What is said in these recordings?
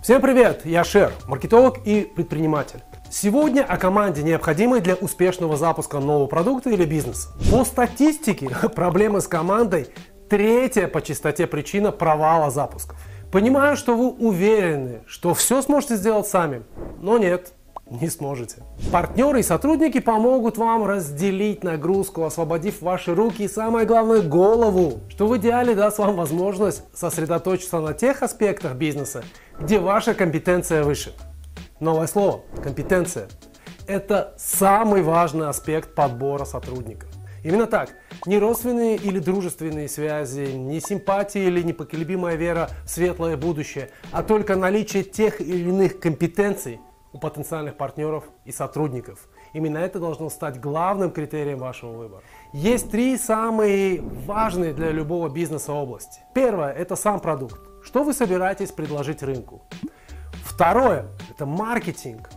Всем привет, я Шер, маркетолог и предприниматель. Сегодня о команде, необходимой для успешного запуска нового продукта или бизнеса. По статистике, проблемы с командой – третья по частоте причина провала запусков. Понимаю, что вы уверены, что все сможете сделать сами, но нет. Не сможете. Партнеры и сотрудники помогут вам разделить нагрузку, освободив ваши руки и, самое главное, голову, что в идеале даст вам возможность сосредоточиться на тех аспектах бизнеса, где ваша компетенция выше. Новое слово – компетенция. Это самый важный аспект подбора сотрудников. Именно так. Не родственные или дружественные связи, не симпатии или непоколебимая вера в светлое будущее, а только наличие тех или иных компетенций у потенциальных партнеров и сотрудников. Именно это должно стать главным критерием вашего выбора. Есть три самые важные для любого бизнеса области. Первое – это сам продукт. Что вы собираетесь предложить рынку? Второе – это маркетинг.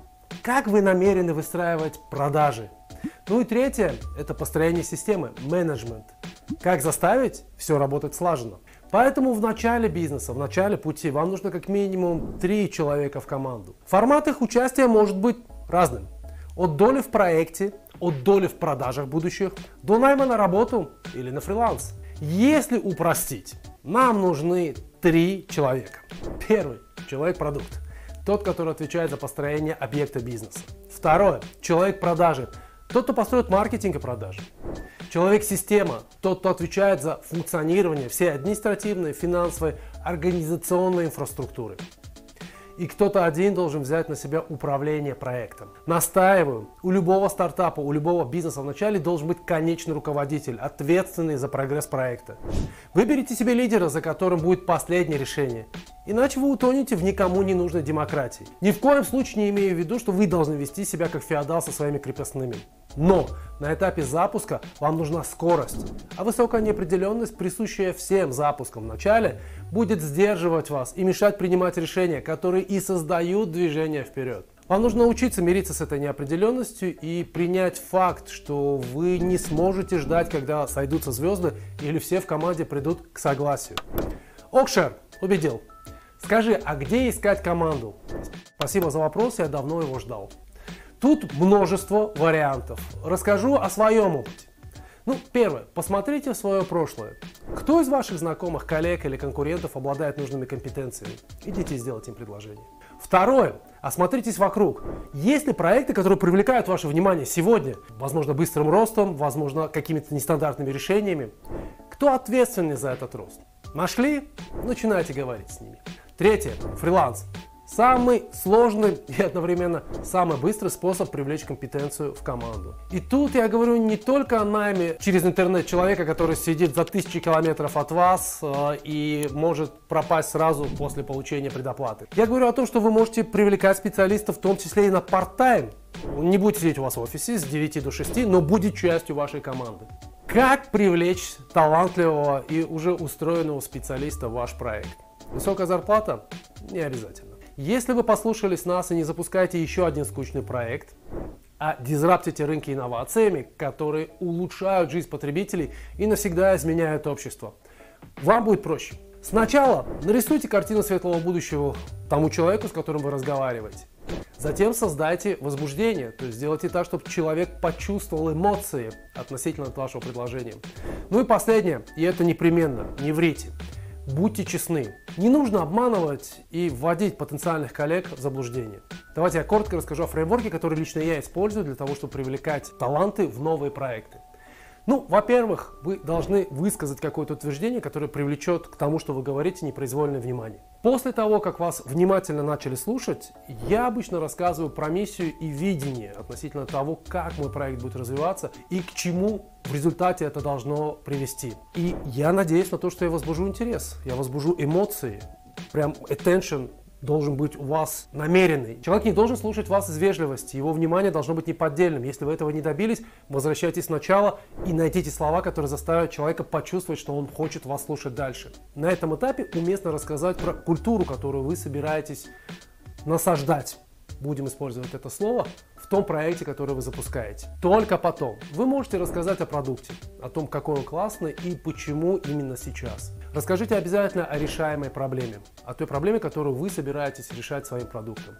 Как вы намерены выстраивать продажи? Ну и третье – это построение системы, менеджмент. Как заставить все работать слаженно? Поэтому в начале бизнеса, в начале пути вам нужно как минимум 3 человека в команду. Формат их участия может быть разным. От доли в проекте, от доли в продажах будущих, до найма на работу или на фриланс. Если упростить, нам нужны 3 человека. Первый – человек-продукт. Тот, который отвечает за построение объекта бизнеса. Второе – человек-продажи. Тот, кто построит маркетинг и продажи. Человек-система, тот, кто отвечает за функционирование всей административной, финансовой, организационной инфраструктуры. И кто-то один должен взять на себя управление проектом. Настаиваю, у любого стартапа, у любого бизнеса вначале должен быть конечный руководитель, ответственный за прогресс проекта. Выберите себе лидера, за которым будет последнее решение. Иначе вы утонете в никому не нужной демократии. Ни в коем случае не имею в виду, что вы должны вести себя как феодал со своими крепостными. Но на этапе запуска вам нужна скорость, а высокая неопределенность, присущая всем запускам в начале, будет сдерживать вас и мешать принимать решения, которые и создают движение вперед. Вам нужно научиться мириться с этой неопределенностью и принять факт, что вы не сможете ждать, когда сойдутся звезды или все в команде придут к согласию. Окшер, убедил. Скажи, а где искать команду? Спасибо за вопрос, я давно его ждал. Тут множество вариантов. Расскажу о своем опыте. Первое. Посмотрите в свое прошлое. Кто из ваших знакомых, коллег или конкурентов обладает нужными компетенциями? Идите и сделайте им предложение. Второе. Осмотритесь вокруг. Есть ли проекты, которые привлекают ваше внимание сегодня? Возможно, быстрым ростом, возможно, какими-то нестандартными решениями. Кто ответственный за этот рост? Нашли? Начинайте говорить с ними. Третье. Фриланс. Самый сложный и одновременно самый быстрый способ привлечь компетенцию в команду. И тут я говорю не только о найме через интернет человека, который сидит за 1000 километров от вас и может пропасть сразу после получения предоплаты. Я говорю о том, что вы можете привлекать специалистов в том числе и на парт-тайм. Он не будет сидеть у вас в офисе с 9 до 6, но будет частью вашей команды. Как привлечь талантливого и уже устроенного специалиста в ваш проект? Высокая зарплата? Не обязательно. Если вы послушались нас и не запускаете еще один скучный проект, а дизраптите рынки инновациями, которые улучшают жизнь потребителей и навсегда изменяют общество, вам будет проще. Сначала нарисуйте картину светлого будущего тому человеку, с которым вы разговариваете. Затем создайте возбуждение, то есть сделайте так, чтобы человек почувствовал эмоции относительно вашего предложения. Ну и последнее, и это непременно, не врите. Будьте честны. Не нужно обманывать и вводить потенциальных коллег в заблуждение. Давайте я коротко расскажу о фреймворке, который лично я использую для того, чтобы привлекать таланты в новые проекты. Во-первых, вы должны высказать какое-то утверждение, которое привлечет к тому, что вы говорите, непроизвольное внимание. После того, как вас внимательно начали слушать, я обычно рассказываю про миссию и видение относительно того, как мой проект будет развиваться и к чему в результате это должно привести. И я надеюсь на то, что я возбужу интерес, я возбужу эмоции, прям attention должен быть у вас намеренный. Человек не должен слушать вас из вежливости, его внимание должно быть неподдельным. Если вы этого не добились, возвращайтесь сначала и найдите слова, которые заставят человека почувствовать, что он хочет вас слушать дальше. На этом этапе уместно рассказать про культуру, которую вы собираетесь насаждать. Будем использовать это слово в том проекте, который вы запускаете. Только потом вы можете рассказать о продукте, о том, какой он классный и почему именно сейчас. Расскажите обязательно о решаемой проблеме, о той проблеме, которую вы собираетесь решать своим продуктом.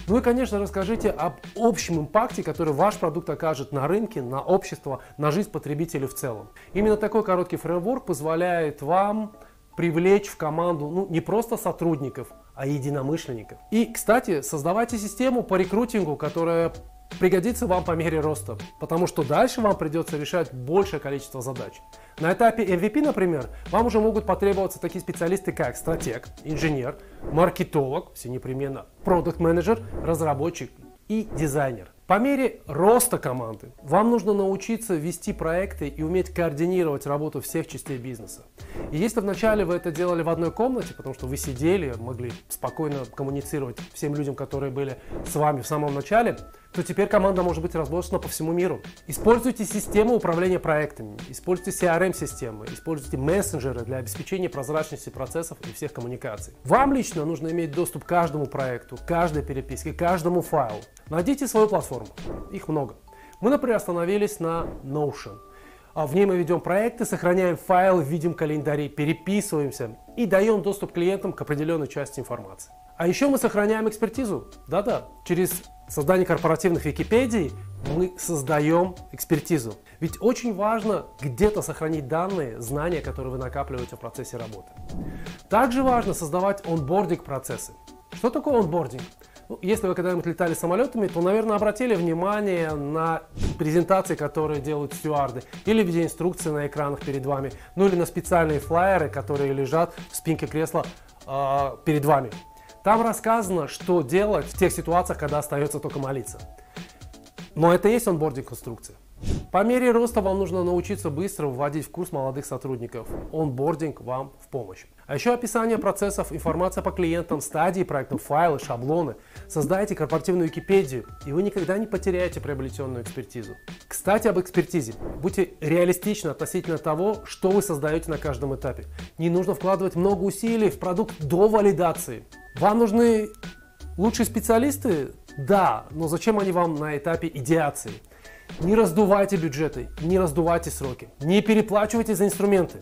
Ну и, конечно, расскажите об общем импакте, который ваш продукт окажет на рынке, на общество, на жизнь потребителей в целом. Именно такой короткий фреймворк позволяет вам привлечь в команду не просто сотрудников, а единомышленников. И, кстати, создавайте систему по рекрутингу, которая пригодится вам по мере роста, потому что дальше вам придется решать большее количество задач. На этапе MVP, например, вам уже могут потребоваться такие специалисты, как стратег, инженер, маркетолог, все непременно, продакт-менеджер, разработчик и дизайнер. По мере роста команды вам нужно научиться вести проекты и уметь координировать работу всех частей бизнеса. И если вначале вы это делали в одной комнате, потому что вы сидели, могли спокойно коммуницировать всем людям, которые были с вами в самом начале, то теперь команда может быть разбросана по всему миру. Используйте систему управления проектами, используйте CRM-системы, используйте мессенджеры для обеспечения прозрачности процессов и всех коммуникаций. Вам лично нужно иметь доступ к каждому проекту, каждой переписке, каждому файлу. Найдите свою платформу. Их много. Мы, например, остановились на Notion. В ней мы ведем проекты, сохраняем файлы, видим календари, переписываемся и даем доступ клиентам к определенной части информации. А еще мы сохраняем экспертизу. Да-да, через создание корпоративных Википедий мы создаем экспертизу. Ведь очень важно где-то сохранить данные, знания, которые вы накапливаете в процессе работы. Также важно создавать онбординг-процессы. Что такое онбординг? Если вы когда-нибудь летали самолетами, то, наверное, обратили внимание на презентации, которые делают стюарды, или видеоинструкции на экранах перед вами, ну или на специальные флайеры, которые лежат в спинке кресла перед вами. Там рассказано, что делать в тех ситуациях, когда остается только молиться. Но это и есть онбординг-инструкция. По мере роста вам нужно научиться быстро вводить в курс молодых сотрудников. Онбординг вам в помощь. А еще описание процессов, информация по клиентам, стадии проектов, файлы, шаблоны. Создайте корпоративную Википедию, и вы никогда не потеряете приобретенную экспертизу. Кстати, об экспертизе. Будьте реалистичны относительно того, что вы создаете на каждом этапе. Не нужно вкладывать много усилий в продукт до валидации. Вам нужны лучшие специалисты? Да, но зачем они вам на этапе идеации? Не раздувайте бюджеты, не раздувайте сроки, не переплачивайте за инструменты.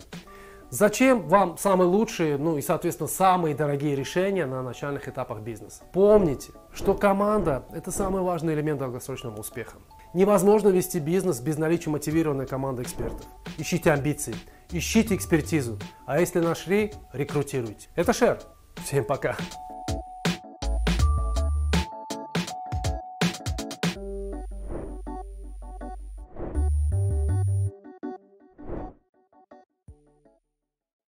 Зачем вам самые лучшие, и, соответственно, самые дорогие решения на начальных этапах бизнеса? Помните, что команда – это самый важный элемент долгосрочного успеха. Невозможно вести бизнес без наличия мотивированной команды экспертов. Ищите амбиции, ищите экспертизу, а если нашли – рекрутируйте. Это Шер. Всем пока.